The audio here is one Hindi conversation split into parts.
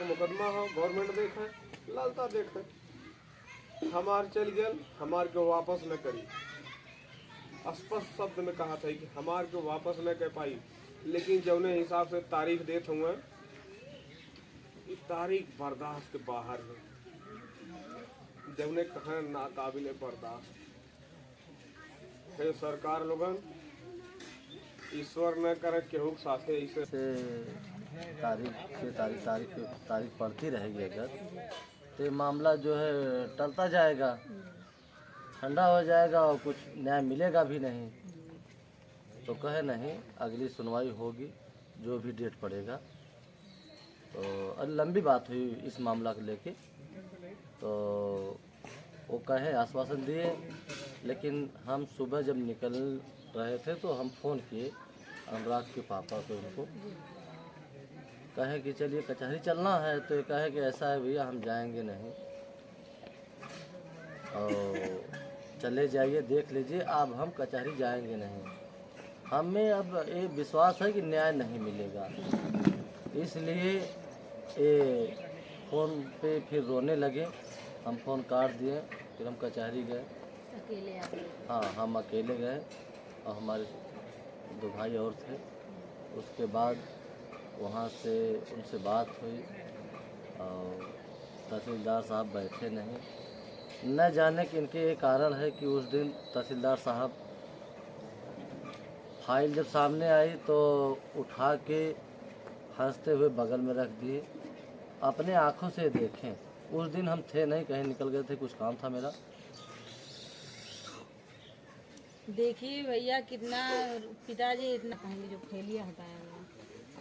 मुकदमा हो, गवर्नमेंट देखे, लालता देखे। हमार चल गल, हमार को वापस न करी। स्पष्ट शब्द में कहा था कि हमार को वापस न कर पाई। लेकिन जौने हिसाब से तारीख देते हुए, ये तारीख बर्दाश्त के बाहर है। जौने कहा नाकाबिले बर्दाश्त है। सरकार लोगन ईश्वर न करे केहू के साथे ऐसे तारीख पड़ती रहेगी अगर, तो ये मामला जो है टलता जाएगा, ठंडा हो जाएगा और कुछ न्याय मिलेगा भी नहीं। तो कहे नहीं, अगली सुनवाई होगी, जो भी डेट पड़ेगा। तो लंबी बात हुई इस मामला को लेके, तो वो कहे आश्वासन दिए। लेकिन हम सुबह जब निकल रहे थे तो हम फ़ोन किए अनुराग के पापा को, उनको कहे कि चलिए कचहरी चलना है। तो ये कहे कि ऐसा है भैया, हम जाएंगे नहीं, और चले जाइए, देख लीजिए, अब हम कचहरी जाएंगे नहीं। हमें अब ये विश्वास है कि न्याय नहीं मिलेगा, इसलिए ये फ़ोन पे फिर रोने लगे। हम फ़ोन काट दिए, फिर हम कचहरी गए। अकेले आप? हाँ, हम अकेले गए और हमारे 2 भाई और थे। उसके बाद वहाँ से उनसे बात हुई और तहसीलदार साहब बैठे नहीं। न जाने कि इनके ये कारण है कि उस दिन तहसीलदार साहब फाइल जब सामने आई तो उठा के हंसते हुए बगल में रख दिए। अपने आँखों से देखें, उस दिन हम थे नहीं, कहीं निकल गए थे, कुछ काम था मेरा। देखिए भैया, कितना पिताजी इतना कहेंगे जो फैलिया हटाया हुआ।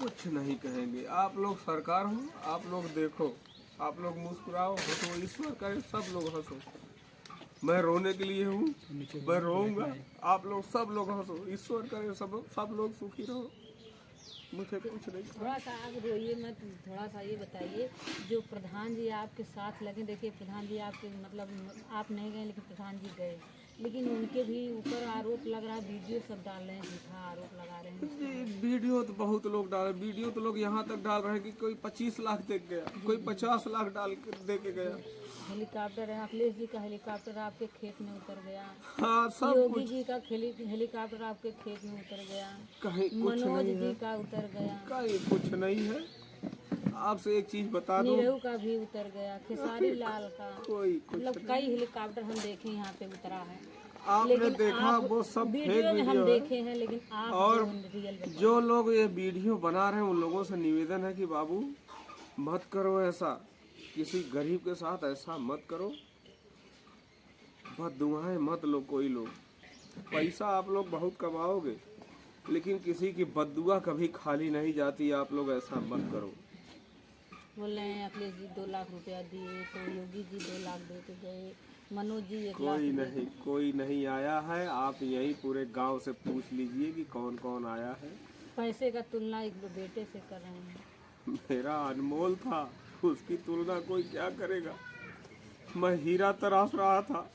कुछ नहीं कहेंगे। आप लोग सरकार हो, आप लोग देखो, आप लोग मुस्कुराओ, हंसो, ईश्वर करे सब लोग हंसो। मैं रोने के लिए हूँ, मैं रोऊंगा, आप लोग सब लोग हंसो, ईश्वर करे सब लोग सुखी रहो। मुझे कुछ नहीं। थोड़ा सा आप रोइए मत, थोड़ा सा ये बताइए, जो प्रधान जी आपके साथ लगे, देखिए प्रधान जी आपके मतलब आप नहीं गए लेकिन प्रधान जी गए, लेकिन उनके भी ऊपर आरोप लग रहा है, वीडियो सब डाल रहे हैं, झूठा आरोप लगा रहे हैं। जी, वीडियो तो बहुत लोग डाल रहे, वीडियो तो लोग यहाँ तक डाल रहे हैं कि कोई 25 लाख दे के गया, कोई 50 लाख दे के गया। हेलीकॉप्टर है, अखिलेश जी का हेलीकॉप्टर आपके खेत में उतर गया। हाँ, सब योगी कुछ। जी का हेलीकॉप्टर आपके खेत में उतर गया। कहीं कुछ मनोज नहीं जी है, का उतर गया। कहीं कुछ नहीं है। आपसे एक चीज बता दूं, नीरव का भी उतर गया, खेसारी लाल का, कोई कुछ मतलब कई हेलीकॉप्टर हम देखे यहाँ पे उतरा है। आपने लेकिन देखा आप वो सब फेक वीडियो में हम वीडियो है। देखे हैं, लेकिन आप और जो रियल बता। जो लोग ये वीडियो बना रहे हैं उन लोगों से निवेदन है कि बाबू मत करो ऐसा, किसी गरीब के साथ ऐसा मत करो, बददुआएं मत लो कोई लोग। पैसा आप लोग बहुत कमाओगे, लेकिन किसी की बददुआ कभी खाली नहीं जाती। आप लोग ऐसा मत करो। बोल रहे हैं अखिलेश जी 2 लाख रुपया दिए, तो योगी जी 2 लाख दे के गए, मनोज जी 1 लाख कोई दे नहीं, कोई नहीं आया है। आप यही पूरे गांव से पूछ लीजिए कि कौन कौन आया है। पैसे का तुलना एक बेटे से कर रहे हैं। मेरा अनमोल था, उसकी तुलना कोई क्या करेगा। मैं हीरा तराश रहा था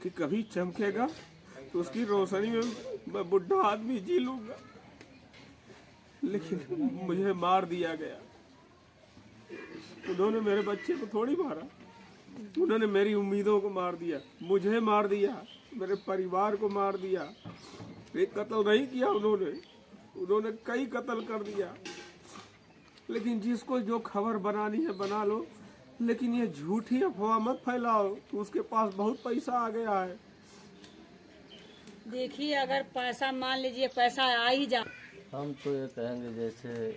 कि कभी चमकेगा तो उसकी रोशनी में मैं बुढ़ा आदमी जी लूंगा, लेकिन मुझे मार दिया गया। उन्होंने मेरे बच्चे को थोड़ी मारा, उन्होंने मेरी उम्मीदों को मार दिया, मुझे मार दिया, मेरे परिवार को मार दिया। एक कत्ल नहीं किया उन्होंने कई कत्ल कर दिया। लेकिन जिसको जो खबर बनानी है बना लो, लेकिन ये झूठी अफवाह मत फैलाओ तो उसके पास बहुत पैसा आ गया है। देखिए, अगर पैसा मान लीजिए पैसा आ ही जा, हम तो ये कहेंगे जैसे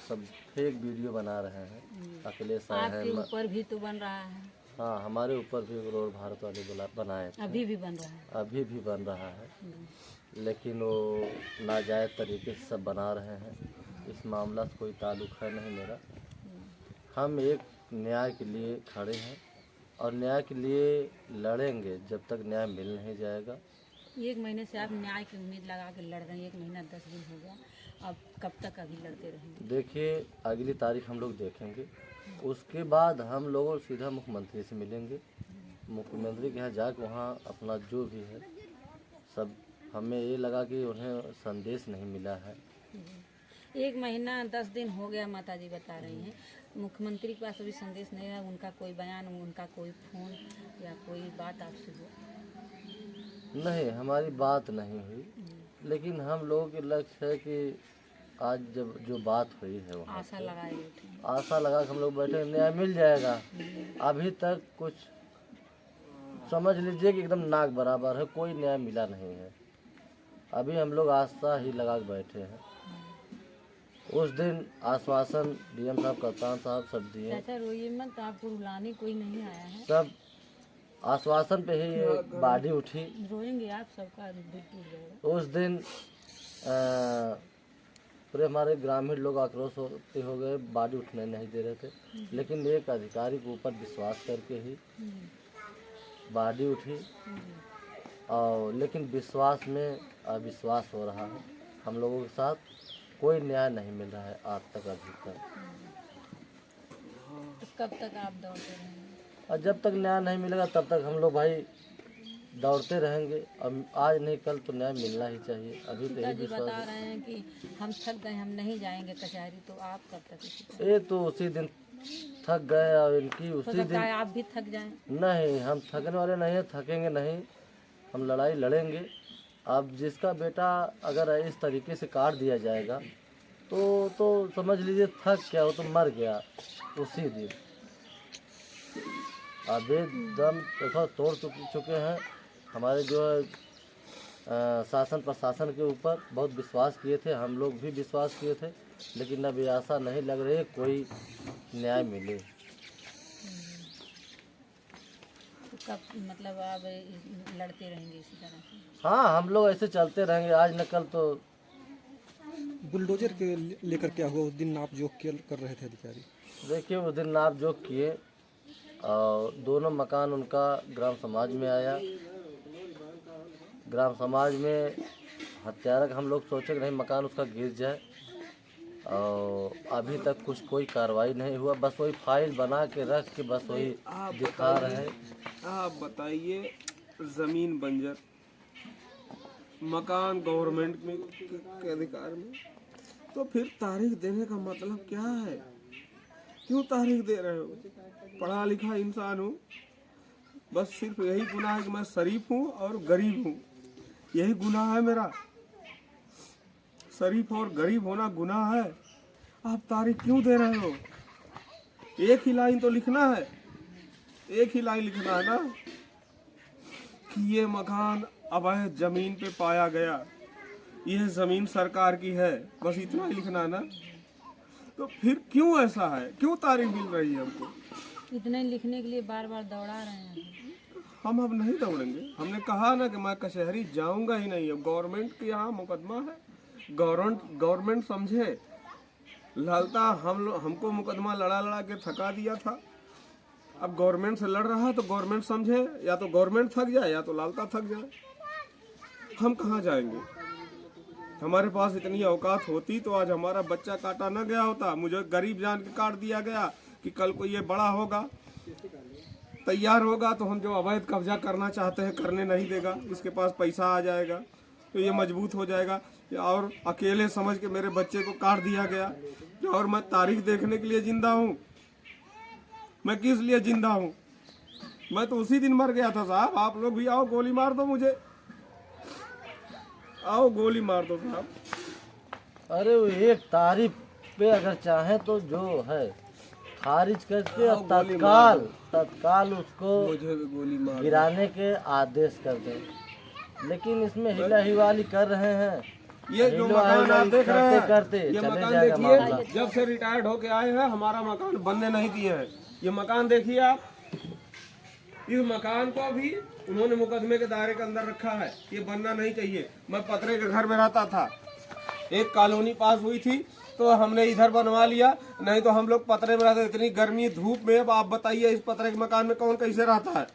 सब फेक वीडियो बना रहे हैं, अखिलेश आए आपके हैं। ऊपर भी तो बन रहा है। हाँ, हमारे ऊपर भी रोड भारत वाले बनाए थे, अभी भी बन रहा है। अभी भी बन रहा है, लेकिन वो नाजायज़ तरीके से सब बना रहे हैं। इस मामला से कोई ताल्लुक है नहीं मेरा। हम एक न्याय के लिए खड़े हैं और न्याय के लिए लड़ेंगे जब तक न्याय मिल नहीं जाएगा। 1 महीने से आप न्याय की उम्मीद लगा के लड़ रहे हैं, 1 महीना 10 दिन हो गया, अब कब तक अभी लड़ते रहेंगे? देखिए, अगली तारीख हम लोग देखेंगे, उसके बाद हम लोग सीधा मुख्यमंत्री से मिलेंगे। मुख्यमंत्री के यहाँ जाकर वहाँ अपना जो भी है सब, हमें ये लगा कि उन्हें संदेश नहीं मिला है। 1 महीना 10 दिन हो गया, माता जी बता रही हैं। मुख्यमंत्री के पास अभी संदेश नहीं है, उनका कोई बयान, उनका कोई फोन या कोई बात आपसे हो? नहीं, हमारी बात नहीं हुई, लेकिन हम लोगों के लक्ष्य है कि आज जब जो बात हुई है वहाँ आशा लगाए बैठे हैं। आशा लगा के हम लोग बैठे, न्याय मिल जाएगा। अभी तक कुछ समझ लीजिए कि एकदम नाक बराबर है, कोई न्याय मिला नहीं है। अभी हम लोग आशा ही लगा के बैठे हैं। उस दिन आश्वासन डीएम साहब, कप्तान साहब सब दिए, चाचा रोइए मत, आपको रुलाने कोई नहीं आया है। सब आश्वासन पे ही ये बाडी उठी। रोएंगे आप, सबका दिल टूट जाएगा। उस दिन पूरे हमारे ग्रामीण लोग आक्रोश होते हो गए, बाडी उठने नहीं दे रहे थे, लेकिन एक अधिकारी के ऊपर विश्वास करके ही बाडी उठी। और लेकिन विश्वास में अविश्वास हो रहा है। हम लोगों के साथ कोई न्याय नहीं मिल रहा है आज तक, अभी तक। तो कब तक आप दौड़ते रहेंगे? और जब तक न्याय नहीं मिलेगा तब तक हम लोग भाई दौड़ते रहेंगे। अब आज नहीं कल तो न्याय मिलना ही चाहिए। अभी तो यही पिताजी विश्वास बता है। रहे हैं कि हम थक गए, हम नहीं जाएंगे कचहरी, तो आप कब तक इसी तरह? ये तो उसी दिन थक गए और इनकी हो उसी सकता दिन। है आप भी थक जाएं। नहीं, हम थकने वाले नहीं हैं, थकेंगे नहीं, हम लड़ाई लड़ेंगे। अब जिसका बेटा अगर इस तरीके से काट दिया जाएगा तो समझ लीजिए थक क्या, वो तो मर गया उसी दिन। अब दम तथा तोड़ चुके हैं। हमारे जो है शासन प्रशासन के ऊपर बहुत विश्वास किए थे, हम लोग भी विश्वास किए थे, लेकिन अब ये आशा नहीं लग रही है कोई न्याय मिले। तो कब मतलब आप लड़ते रहेंगे इसी तरह से? हाँ, हम लोग ऐसे चलते रहेंगे, आज न कल तो। बुलडोजर के लेकर क्या हुआ? उस दिन नाप जोख कर रहे थे अधिकारी। देखिए, उस दिन नाप जोख किए और दोनों मकान उनका ग्राम समाज में आया। ग्राम समाज में हत्यारक हम लोग सोचे कि नहीं मकान उसका गिर जाए, और अभी तक कुछ कोई कार्रवाई नहीं हुआ। बस वही फाइल बना के रख के बस वही दिखा रहे हैं। आप बताइए, जमीन बंजर, मकान गवर्नमेंट में के अधिकार में, तो फिर तारीख देने का मतलब क्या है? क्यों तारीख दे रहे हो? पढ़ा लिखा इंसान हूँ, बस सिर्फ यही गुनाह है कि मैं शरीफ हूँ और गरीब हूँ, यही गुनाह है मेरा। शरीफ और गरीब होना गुनाह है। आप तारीख क्यों दे रहे हो? एक ही लाइन तो लिखना है, एक ही लाइन लिखना है ना कि ये मकान अवैध जमीन पे पाया गया, यह जमीन सरकार की है, बस इतना ही लिखना है ना। तो फिर क्यों ऐसा है? क्यों तारीख मिल रही है हमको? इतने लिखने के लिए बार बार दौड़ा रहे हैं। हम अब नहीं दौड़ेंगे। हमने कहा ना कि मैं कचहरी जाऊंगा ही नहीं। अब गवर्नमेंट के यहाँ मुकदमा है, गवर्नमेंट समझे। लालता हमको मुकदमा लड़ा के थका दिया था। अब गवर्नमेंट से लड़ रहा है तो गवर्नमेंट समझे, या तो गवर्नमेंट थक जाए या तो लालता थक जाए। हम कहाँ जाएंगे? हमारे पास इतनी औकात होती तो आज हमारा बच्चा काटा न गया होता। मुझे गरीब जान के काट दिया गया कि कल को ये बड़ा होगा, तैयार होगा, तो हम जो अवैध कब्जा करना चाहते हैं करने नहीं देगा। इसके पास पैसा आ जाएगा तो ये मजबूत हो जाएगा। और अकेले समझ के मेरे बच्चे को काट दिया गया, और मैं तारीख देखने के लिए जिंदा हूँ। मैं किस लिए जिंदा हूँ? मैं तो उसी दिन मर गया था साहब। आप लोग भी आओ, गोली मार दो मुझे, आओ गोली मार दो साहब। अरे वो एक तारीख पे अगर चाहे तो जो है खारिज करके और तत्काल उसको मुझे भी गोली मार गिराने के आदेश कर दें, लेकिन इसमें हिला हिवाली कर रहे हैं। ये जो मकान आप देख रहे हैं, करते ये चले मकान जाएगा देखिए, मामला। जब से रिटायर्ड होके आए हैं हमारा मकान बनने नहीं दिए हैं। ये मकान देखिए आप, इस मकान को भी उन्होंने मुकदमे के दायरे के अंदर रखा है। ये बनना नहीं चाहिए। मैं पतरे के घर में रहता था, एक कॉलोनी पास हुई थी तो हमने इधर बनवा लिया, नहीं तो हम लोग पतरे में रहते। इतनी गर्मी धूप में, अब आप बताइए इस पतरे के मकान में कौन कैसे रहता है?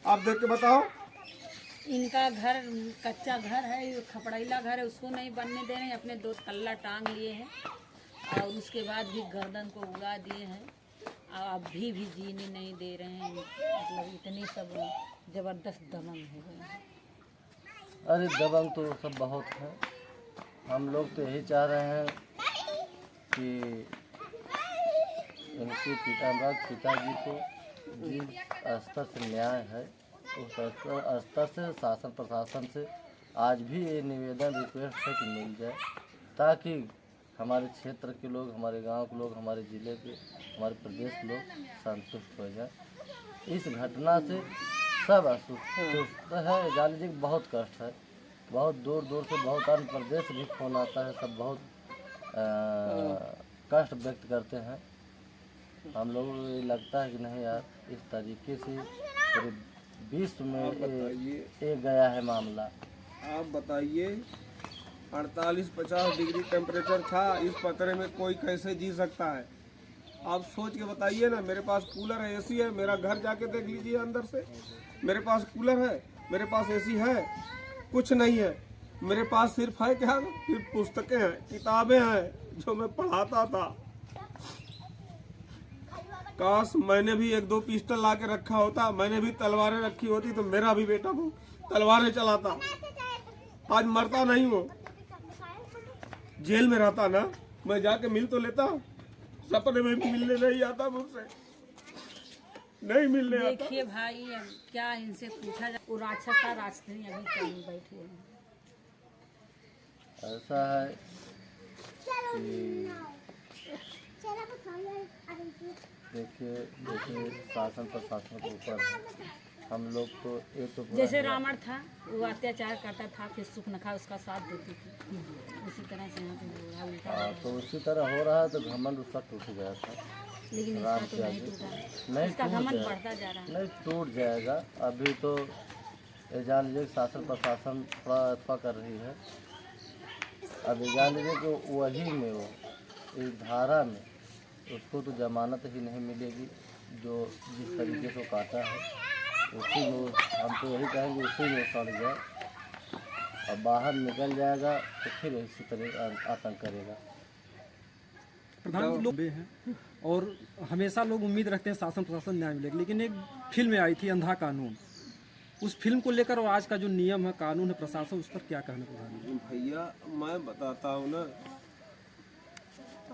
आप देख के बताओ। इनका घर कच्चा घर है, ये खपड़ैला घर है, उसको नहीं बनने दे रहे हैं। अपने 2 तल्ला टांग लिए हैं और उसके बाद भी गर्दन को उड़ा दिए हैं, और अभी भी जीने नहीं दे रहे हैं। मतलब इतनी सब जबरदस्त दमन हो गए हैं। अरे दबंग तो सब बहुत है। हम लोग तो यही चाह रहे हैं कि इनके पिताजी को जिस स्तर से न्याय है उस स्तर से शासन प्रशासन से आज भी ये निवेदन रिक्वेस्ट है कि मिल जाए, ताकि हमारे क्षेत्र के लोग, हमारे गांव के लोग, हमारे ज़िले के, हमारे प्रदेश के लोग संतुष्ट हो जाए। इस घटना से सब असंतुष्ट है। जान लीजिए बहुत कष्ट है, बहुत दूर दूर से, बहुत अन्य प्रदेश भी फोन आता है, सब बहुत कष्ट व्यक्त करते हैं। हम लोगों को ये लगता है कि नहीं यार, इस तरीके से पूरे विश्व में ये गया है मामला। आप बताइए, 48-50 डिग्री टेम्परेचर था, इस पतरे में कोई कैसे जी सकता है? आप सोच के बताइए ना। मेरे पास कूलर है, एसी है, मेरा घर जाके देख लीजिए अंदर से। मेरे पास कूलर है, मेरे पास एसी है, कुछ नहीं है। मेरे पास सिर्फ है क्या, सिर्फ पुस्तकें हैं, किताबें हैं जो मैं पढ़ाता था। काश मैंने भी 1-2 पिस्टल ला के रखा होता, मैंने भी तलवारें रखी होती तो मेरा भी बेटा वो तलवारें चलाता, आज मरता नहीं वो, जेल में रहता ना। मैं जाके मिल तो लेता, सपने में भी मिलने नहीं आता मुझसे, नहीं मिलने आता। देखिए भाई, क्या इनसे पूछा जाए, वो राक्षस का राजधानी अभी कहीं बैठे हैं। ऐसा है कि देखिए शासन प्रशासन के ऊपर है। हम लोग तो एक तो जैसे रावण था, वो अत्याचार करता था, फिर सुखनखा उसका साथ देती थी, उसी तरह से यहाँ पे हो रहा है उल्टा। तो उसी तरह हो रहा है। तो घमंड उसका टूट गया था, लेकिन इसका तो नहीं टूटा, नहीं इसका टूट घमंड जाएगा, बढ़ता जा रहा है। नहीं टूट जाएगा। अभी तो ये जान लीजिए शासन प्रशासन थोड़ा अथवा कर रही है। अभी जान लीजिए कि वही में वो इस धारा में उसको तो जमानत ही नहीं मिलेगी, जो जिस तरीके से काटा है उसी में हम तो यही कहेंगे उसी में सड़ जाए, और बाहर निकल जाएगा तो फिर इसी तरह आतंक करेगा। प्रधान लोग हैं और हमेशा लोग उम्मीद रखते हैं शासन प्रशासन न्याय मिलेगा, लेकिन एक फिल्म आई थी अंधा कानून, उस फिल्म को लेकर और आज का जो नियम है, कानून है, प्रशासन, उस पर क्या कहना प्रधान? भैया मैं बताता हूँ ना,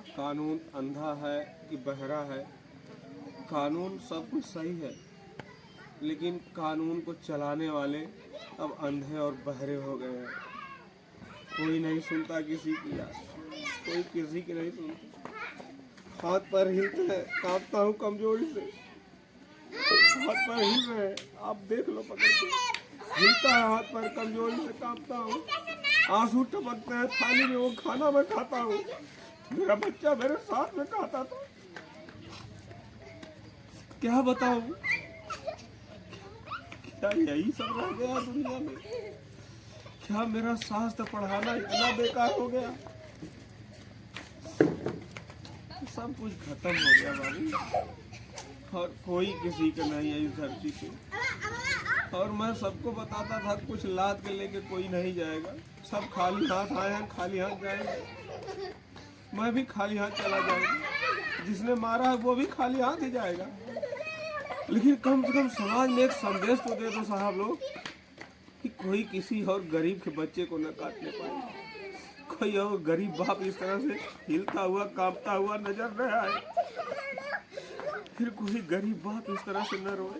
कानून अंधा है कि बहरा है, कानून सब कुछ सही है, लेकिन कानून को चलाने वाले अब अंधे और बहरे हो गए हैं। कोई नहीं सुनता किसी की यार, कोई किसी की नहीं सुनता। हाथ पैर हिलते हैं, कांपता हूँ कमजोरी से, हाथ पैर हिल रहे हैं, आप देख लो पकड़ के, हिलता है हाथ पैर, कमजोरी से कांपता हूँ, आंसू टपकते हैं थाली में, वो खाना मैं खाता हूँ, मेरा बच्चा मेरे साथ में खाता था। क्या बताऊं, क्या यही सब रह गया दुनिया में? क्या मेरा शास्त्र पढ़ाना इतना बेकार हो गया? सब कुछ खत्म हो गया बाबू, और कोई किसी का नहीं है इस धरती पे। और मैं सबको बताता था कुछ लाद के लेके कोई नहीं जाएगा, सब खाली हाथ आए हैं, खाली हाथ जाएंगे। मैं भी खाली हाथ चला जाऊंगा, जिसने मारा है वो भी खाली हाथ ही जाएगा। लेकिन कम से कम समाज में एक संदेश तो दे दो साहब लोग, कि कोई किसी और गरीब के बच्चे को न काटने पाए, कोई और गरीब बाप इस तरह से हिलता हुआ कांपता हुआ नजर न आए, फिर कोई गरीब बाप इस तरह से न रोए।